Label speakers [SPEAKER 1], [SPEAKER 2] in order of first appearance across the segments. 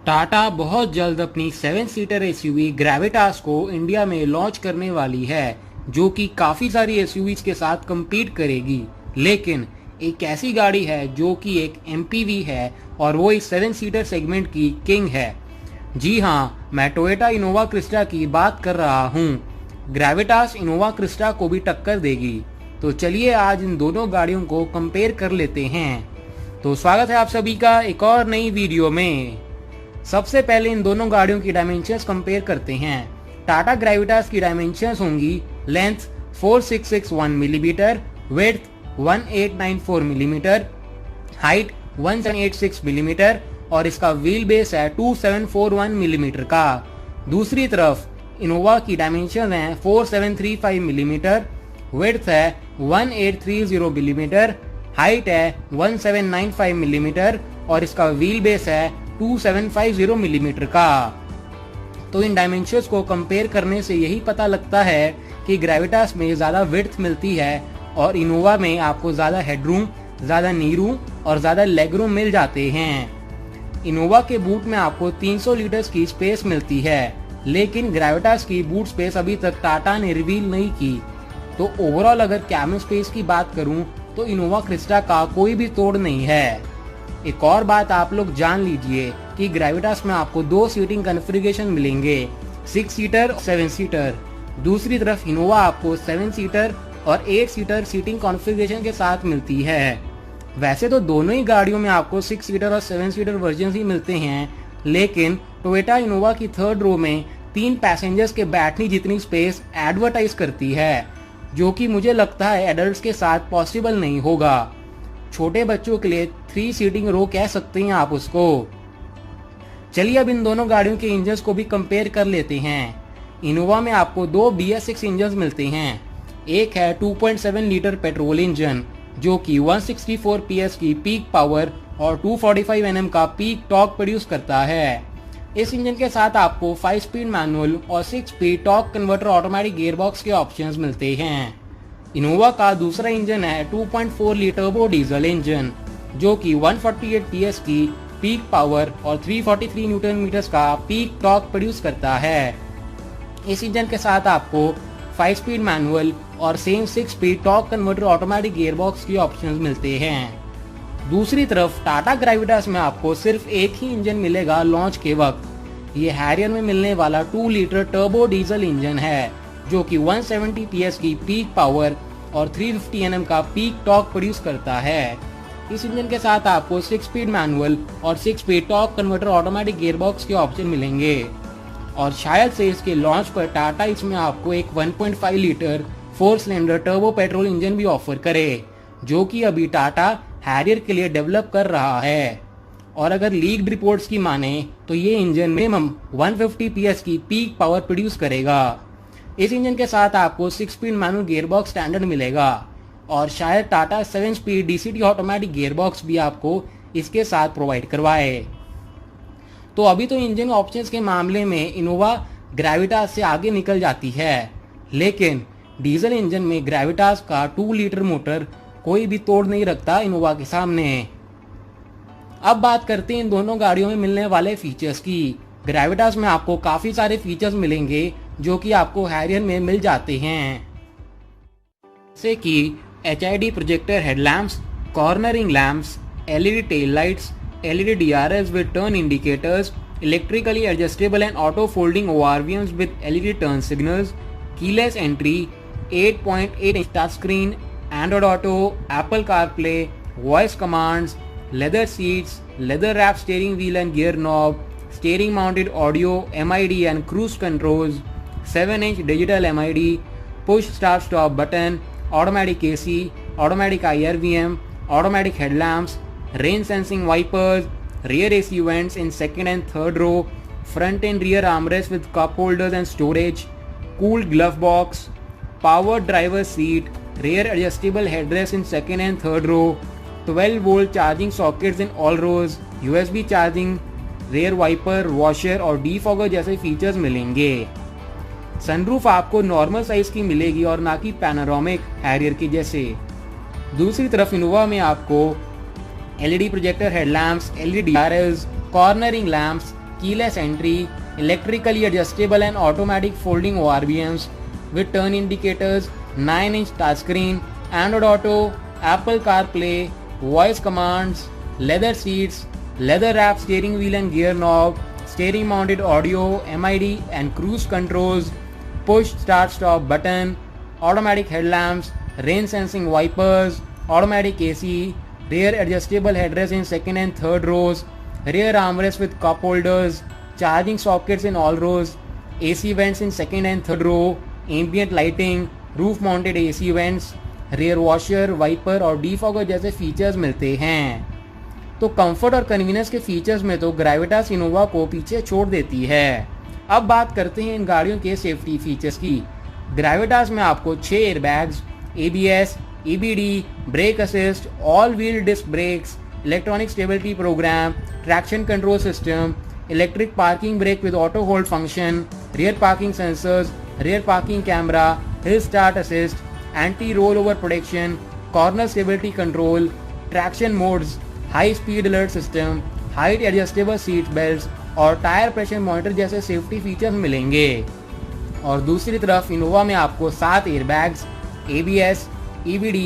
[SPEAKER 1] टाटा बहुत जल्द अपनी 7 सीटर एसयूवी ग्रेविटास को इंडिया में लॉन्च करने वाली है, जो कि काफ़ी सारी एसयूवीज के साथ compete करेगी। लेकिन एक ऐसी गाड़ी है जो कि एक एमपीवी है और वो इस 7 सीटर सेगमेंट की किंग है। जी हाँ, मैं टोयोटा इनोवा क्रिस्टा की बात कर रहा हूँ। ग्रेविटास इनोवा क्रिस्टा को भी टक्कर देगी। तो चलिए आज इन दोनों गाड़ियों को कंपेयर कर लेते हैं। तो स्वागत है आप सभी का एक और नई वीडियो में। सबसे पहले इन दोनों गाड़ियों की डायमेंशंस कंपेयर करते हैं। टाटा ग्रेविटास की डायमेंशंस होंगी length 4661 millimetre, width 1894 millimetre, height 1786 millimetre और इसका व्हील बेस है 2741 मिलीमीटर का। दूसरी तरफ इनोवा की डायमेंशन है 4735 मिलीमीटर, विड्थ है 1830 मिलीमीटर, हाइट है 1795 मिलीमीटर और इसका व्हील बेस है 2750 मिलीमीटर का। तो इन डायमेंशंस को कंपेयर करने से यही पता लगता है कि ग्रेविटास में ज़्यादा विड्थ मिलती है और इनोवा में आपको ज़्यादा हेडरूम, ज़्यादा नी रूम और ज़्यादा लेग रूम मिल जाते हैं। इनोवा के बूट में आपको 300 लीटर्स की स्पेस मिलती है, लेकिन ग्रेविटास की बूट स्पेस अभी तक टाटा ने रिवील नहीं की। तो ओवरऑल अगर कैबिन स्पेस की बात करूं तो इनोवा क्रिस्टा का कोई भी तोड़ नहीं है। एक और बात आप लोग जान लीजिए कि ग्रेविटास में आपको 2 सीटिंग कॉन्फ़िगरेशन मिलेंगे, 6 सीटर और 7 सीटर। दूसरी तरफ इनोवा आपको 7 सीटर और 8 सीटर सीटिंग कॉन्फ़िगरेशन के साथ मिलती है। वैसे तो दोनों ही गाड़ियों में आपको 6 सीटर और 7 सीटर वर्जन ही मिलते हैं, लेकिन टोयोटा इनोवा की थर्ड रो में 3 पैसेंजर्स के बैठने जितनी स्पेस एडवर्टाइज करती है, जो कि मुझे लगता है एडल्ट्स के साथ पॉसिबल नहीं होगा। छोटे बच्चों के लिए 3 सीटिंग रो कह सकते हैं आप उसको। चलिए अब इन दोनों गाड़ियों के इंजन्स को भी कंपेयर कर लेते हैं। इनोवा में आपको 2 BS6 इंजन्स मिलते हैं। एक है 2.7 लीटर पेट्रोल इंजन जो कि 164 PS की पीक पावर और 245 Nm का पीक टॉर्क प्रोड्यूस करता है। इस इंजन के साथ आपको 5 स्पीड मैनुअल और 6 speed torque converter automatic gearbox के ऑप्शंस मिलते हैं। इनोवा का दूसरा इंजन है 2.4 लीटर टर्बो डीजल इंजन जो कि 148 PS की पीक पावर और 343 न्यूटन मीटर्स का पीक टॉर्क प्रोड्यूस करता है। इस इंजन के साथ आपको 5 स्पीड मैनुअल और same 6 speed torque converter automatic gearbox के ऑप्शंस मिलते हैं। दूसरी तरफ टाटा ग्रेविटास में आपको सिर्फ एक ही इंजन मिलेगा लॉन्च के वक्त। ये हैरियर में मिलने वाला 2 लीटर टर्बो डीजल इंजन है जो कि 170 PS की पीक पावर और 350 Nm का पीक टॉर्क प्रोड्यूस करता है। इस इंजन के साथ आपको 6 स्पीड मैनुअल और 6 speed torque converter automatic gearbox के ऑप्शन मिलेंगे और शायद से इसके लॉन्च पर टाटा इसमें आपको एक 1.5 litre 4 cylinder turbo petrol engine भी ऑफर करे, जो कि अभी टाटा हैरियर के लिए डेवलप कर रहा है। और अगर लीक्ड रिपोर्ट्स की माने तो ये इंजन मिनिमम 150 PS की पीक पावर प्रोड्यूस करेगा। इस इंजन के साथ आपको 6 स्पीड मैनुअल गियरबॉक्स स्टैंडर्ड मिलेगा और शायद Tata 7 speed DCT automatic gearbox भी आपको इसके साथ प्रोवाइड करवाए। तो अभी तो इंजन ऑप्शंस के मामले में इनोवा ग्रेविटास से आगे निकल जाती है, लेकिन डीजल इंजन में ग्रेविटास का 2 लीटर मोटर कोई भी तोड़ नहीं रखता इनोवा के सामने। अब बात करते हैं इन दोनों गाड़ियों में मिलने वाले फीचर्स की। ग्रेविटास में आपको काफ़ी सारे फीचर्स मिलेंगे जो कि आपको हैरियर में मिल जाते हैं, जैसे कि HID projector headlamps, cornering lamps, LED tail lights, LED DRS with turn indicators, electrically adjustable and auto folding ORVMs with LED turn signals, keyless entry, 8.8-inch touchscreen, Android Auto, Apple CarPlay, voice commands, leather seats, leather wrapped steering wheel and gear knob, steering mounted audio, MID and cruise controls, 7-inch digital MID, push start stop button, automatic AC, automatic IRVM, automatic headlamps, rain sensing wipers, rear AC vents in second and third row, front and rear armrests with cup holders and storage, cooled glove box, powered driver seat, rear adjustable headrest in second and third row, 12-volt charging sockets in all rows, USB charging, rear wiper, washer और defogger जैसे features मिलेंगे। Sunroof आपको normal size की मिलेगी और ना कि panoramic Harrier की जैसे। दूसरी तरफ इनोवा में आपको LED projector headlamps, LED DRLs, cornering lamps, keyless entry, electrically adjustable and automatic folding ORVMs with turn indicators, 9-inch touchscreen, Android Auto, Apple CarPlay, voice commands, leather seats, leather wrapped steering wheel and gear knob, steering mounted audio, MID and cruise controls, push start stop button, automatic headlamps, rain sensing wipers, automatic AC, rear adjustable headrest in second and third rows, rear armrest with cup holders, charging sockets in all rows, AC vents in second and third row, ambient lighting, roof mounted AC vents, rear washer, wiper और defogger जैसे फीचर्स मिलते हैं। तो comfort और convenience के features में तो ग्रेविटास इनोवा को पीछे छोड़ देती है। अब बात करते हैं इन गाड़ियों के सेफ्टी फीचर्स की। ग्रेविटास में आपको 6 airbags, ABS, EBD, brake assist, all wheel disc brakes, electronic stability program, traction control system, electric parking brake with auto hold function, rear parking sensors, rear parking camera, hill start assist, anti roll over protection, corner stability control, traction modes, high speed alert system, height adjustable seat belt और tyre pressure monitor जैसे safety features मिलेंगे। और दूसरी तरफ Innova में आपको 7 airbags, ABS, EBD,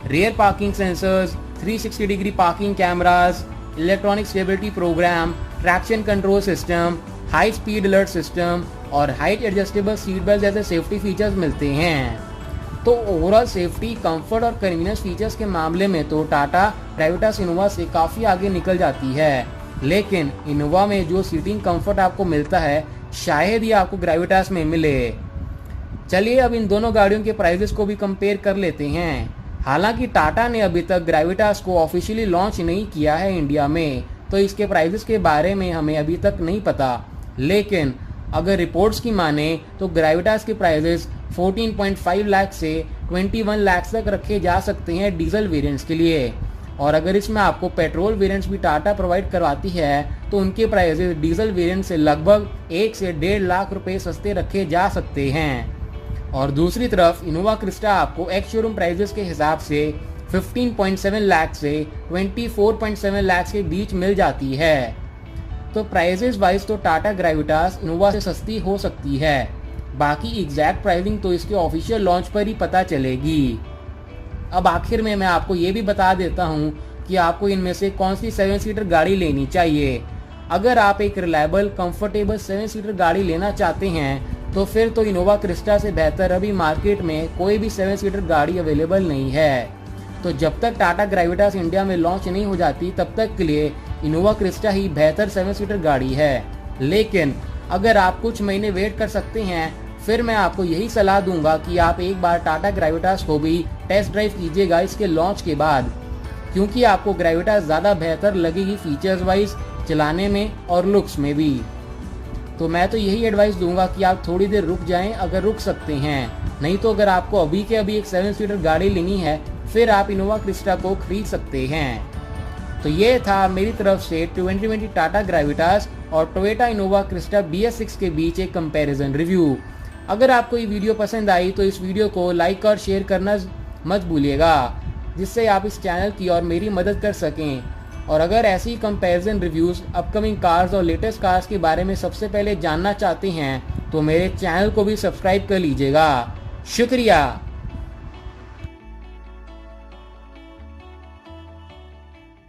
[SPEAKER 1] rear parking sensors, 360 degree parking cameras, electronic stability program, traction control system, high speed alert system और height adjustable seat belt जैसे सेफ्टी फीचर्स मिलते हैं। तो ओवरऑल सेफ्टी, कंफर्ट और कन्वीनियंस फीचर्स के मामले में तो टाटा ग्रेविटास इनोवा से काफ़ी आगे निकल जाती है, लेकिन इनोवा में जो सीटिंग कंफर्ट आपको मिलता है शायद ही आपको ग्रेविटास में मिले। चलिए अब इन दोनों गाड़ियों के प्राइसेस को भी कंपेयर कर लेते हैं। हालांकि टाटा ने अभी तक ग्रेविटास को ऑफिशियली लॉन्च नहीं किया है इंडिया में, तो इसके प्राइसेस के बारे में हमें अभी तक नहीं पता, लेकिन अगर रिपोर्ट्स की माने तो ग्रेविटास के प्राइसेस 14.5 लाख से 21 लाख तक रखे जा सकते हैं डीजल वेरिएंट्स के लिए। और अगर इसमें आपको पेट्रोल वेरिएंट्स भी टाटा प्रोवाइड करवाती है तो उनके प्राइसेस डीजल वेरिएंट से लगभग 1 से 1.5 लाख रुपए सस्ते रखे जा सकते हैं। और दूसरी तरफ इनोवा क्रिस्टा आपको एक्स शोरूम प्राइसेस के हिसाब से 15.7 लाख से 24.7 लाख के बीच मिल जाती है। तो प्राइसेस वाइज तो टाटा ग्रेविटास इनोवा से सस्ती हो सकती है, बाकी एग्जैक्ट प्राइसिंग तो इसके ऑफिशियल लॉन्च पर ही पता चलेगी। अब आखिर में मैं आपको ये भी बता देता हूँ कि आपको इनमें से कौन सी 7 सीटर गाड़ी लेनी चाहिए। अगर आप एक रिलायबल, कंफर्टेबल 7 सीटर गाड़ी लेना चाहते हैं तो फिर तो इनोवा क्रिस्टा से बेहतर अभी मार्केट में कोई भी 7 सीटर गाड़ी अवेलेबल नहीं है। तो जब तक टाटा ग्रेविटास इंडिया में लॉन्च नहीं हो जाती तब तक के लिए इनोवा क्रिस्टा ही बेहतर 7 सीटर गाड़ी है। लेकिन अगर आप कुछ महीने वेट कर सकते हैं फिर मैं आपको यही सलाह दूंगा कि आप एक बार टाटा ग्रेविटास को भी टेस्ट ड्राइव कीजिएगा इसके लॉन्च के बाद, क्योंकि आपको ग्रेविटास ज़्यादा बेहतर लगेगी फीचर्स वाइज, चलाने में और लुक्स में भी। तो मैं तो यही एडवाइस दूंगा कि आप थोड़ी देर रुक जाएं अगर रुक सकते हैं, नहीं तो अगर आपको अभी के अभी एक 7 सीटर गाड़ी लेनी है फिर आप इनोवा क्रिस्टा को खरीद सकते हैं। तो ये था मेरी तरफ से 2020 टाटा ग्रेविटास और टोयोटा इनोवा क्रिस्टा BS6 के बीच एक कंपैरिजन रिव्यू। अगर आपको ये वीडियो पसंद आई तो इस वीडियो को लाइक और शेयर करना मत भूलिएगा, जिससे आप इस चैनल की और मेरी मदद कर सकें। और अगर ऐसी कंपैरिजन रिव्यूज़, अपकमिंग कार्स और लेटेस्ट कार्स के बारे में सबसे पहले जानना चाहते हैं तो मेरे चैनल को भी सब्सक्राइब कर लीजिएगा। शुक्रिया।